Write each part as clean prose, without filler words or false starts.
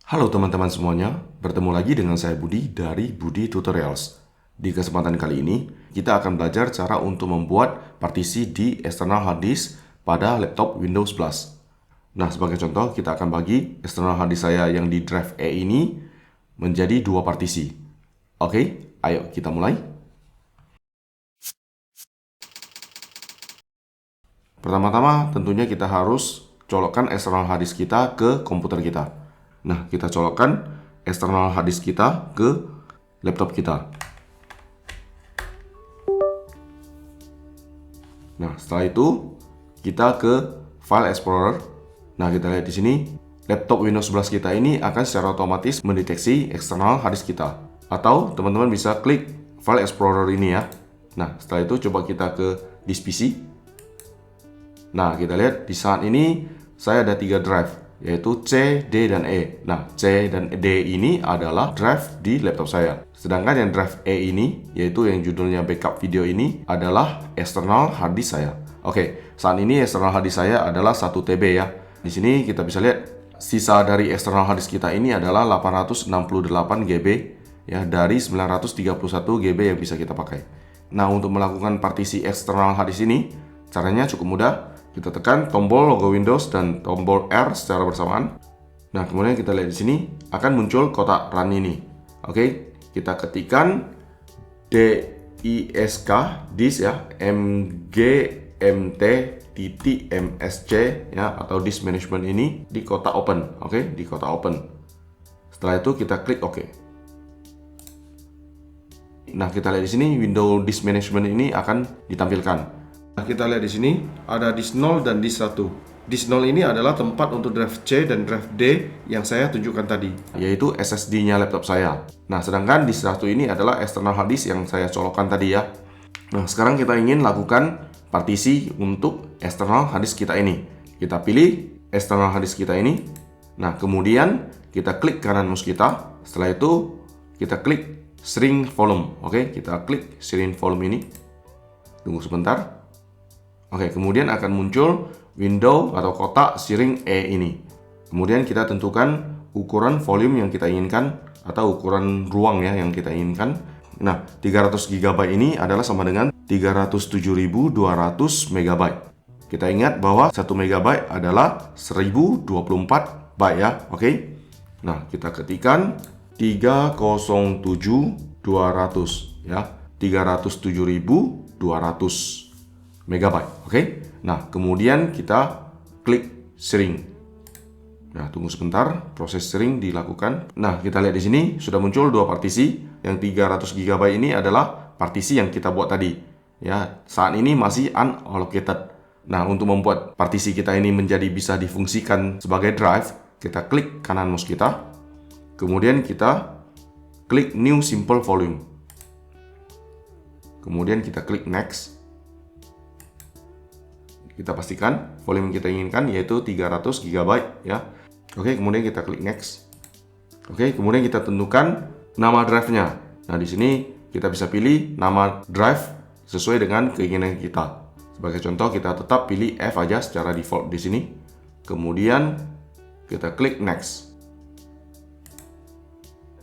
Halo teman-teman semuanya, bertemu lagi dengan saya Budi dari Budi Tutorials. Di kesempatan kali ini, kita akan belajar cara untuk membuat partisi di external hard disk pada laptop Windows Plus. Nah, sebagai contoh, kita akan bagi external hard disk saya yang di drive E ini menjadi dua partisi. Oke, ayo kita mulai. Pertama-tama, tentunya kita harus colokkan external hard disk kita ke komputer kita. Nah, kita colokkan external hard disk kita ke laptop kita. Nah, setelah itu kita ke File Explorer. Nah, kita lihat di sini laptop Windows 11 kita ini akan secara otomatis mendeteksi eksternal hard disk kita. Atau teman-teman bisa klik File Explorer ini ya. Nah, setelah itu coba kita ke Disk PC. Nah, kita lihat di saat ini saya ada 3 drive, yaitu C, D, dan E. Nah, C dan D ini adalah drive di laptop saya. Sedangkan yang drive E ini, yaitu yang judulnya backup video ini, adalah external hard disk saya. Oke, saat ini external hard disk saya adalah 1 TB ya. Di sini kita bisa lihat sisa dari external hard disk kita ini adalah 868 GB ya, dari 931 GB yang bisa kita pakai. Nah, untuk melakukan partisi eksternal hard disk ini, caranya cukup mudah. Kita tekan tombol logo Windows dan tombol R secara bersamaan. Nah, kemudian kita lihat di sini akan muncul kotak run ini. Oke, kita ketikkan disk disk ya, mgmt.msc ya, atau disk management ini di kotak open. Oke, di kotak open. Setelah itu kita klik OK. Nah, kita lihat di sini window disk management ini akan ditampilkan. Nah, kita lihat di sini ada disk 0 dan disk 1. Disk 0 ini adalah tempat untuk drive C dan drive D yang saya tunjukkan tadi, yaitu SSD-nya laptop saya. Nah, sedangkan disk 1 ini adalah external hard disk yang saya colokkan tadi ya. Nah, sekarang kita ingin lakukan partisi untuk external hard disk kita ini. Kita pilih external hard disk kita ini. Nah, kemudian kita klik kanan mouse kita. Setelah itu kita klik shrink volume. Oke, kita klik shrink volume ini. Tunggu sebentar. Oke, kemudian akan muncul window atau kotak shrink E ini. Kemudian kita tentukan ukuran volume yang kita inginkan atau ukuran ruang ya yang kita inginkan. Nah, 300 GB ini adalah sama dengan 307.200 MB. Kita ingat bahwa 1 MB adalah 1024 byte ya. Oke. Nah, kita ketikkan 307.200 ya. 307.200 megabyte. Oke. Nah, kemudian kita klik shrink. Nah, tunggu sebentar, proses shrink dilakukan. Nah, kita lihat di sini sudah muncul dua partisi. Yang 300 GB ini adalah partisi yang kita buat tadi. Ya, saat ini masih unallocated. Nah, untuk membuat partisi kita ini menjadi bisa difungsikan sebagai drive, kita klik kanan mouse kita. Kemudian kita klik new simple volume. Kemudian kita klik next. Kita pastikan volume yang kita inginkan yaitu 300 GB ya. Oke, kemudian kita klik next. Oke, kemudian kita tentukan nama drive-nya. Nah, di sini kita bisa pilih nama drive sesuai dengan keinginan kita. Sebagai contoh, kita tetap pilih F aja secara default di sini. Kemudian kita klik next.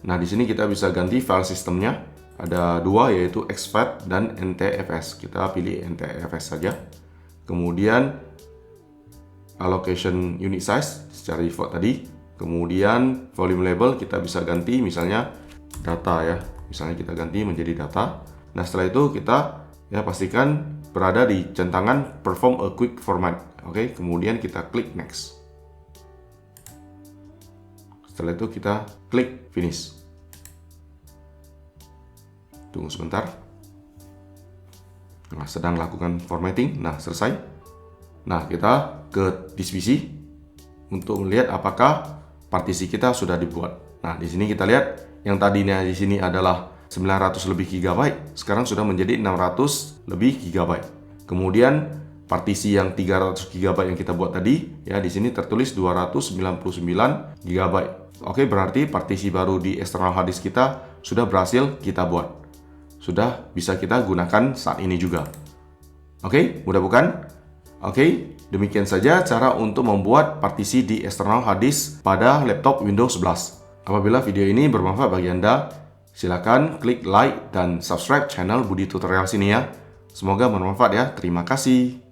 Nah, di sini kita bisa ganti file sistemnya. Ada dua yaitu exFAT dan NTFS. Kita pilih NTFS saja. Kemudian allocation unit size secara default tadi. Kemudian volume label kita bisa ganti misalnya data ya. Misalnya kita ganti menjadi data. Nah, setelah itu kita ya pastikan berada di centangan perform a quick format. Oke, kemudian kita klik next. Setelah itu kita klik finish. Tunggu sebentar. Nah, sedang lakukan formatting. Nah, selesai. Nah, kita ke disk PC untuk melihat apakah partisi kita sudah dibuat. Nah, di sini kita lihat yang tadinya di sini adalah 900 lebih GB, sekarang sudah menjadi 600 lebih GB. Kemudian partisi yang 300 GB yang kita buat tadi, ya di sini tertulis 299 GB. Oke, berarti partisi baru di external hard disk kita sudah berhasil kita buat. Sudah bisa kita gunakan saat ini juga. Oke, mudah bukan? Oke, Demikian saja cara untuk membuat partisi di external hard disk pada laptop Windows 11. Apabila video ini bermanfaat bagi Anda, silakan klik like dan subscribe channel Budi Tutorial sini ya. Semoga bermanfaat ya. Terima kasih.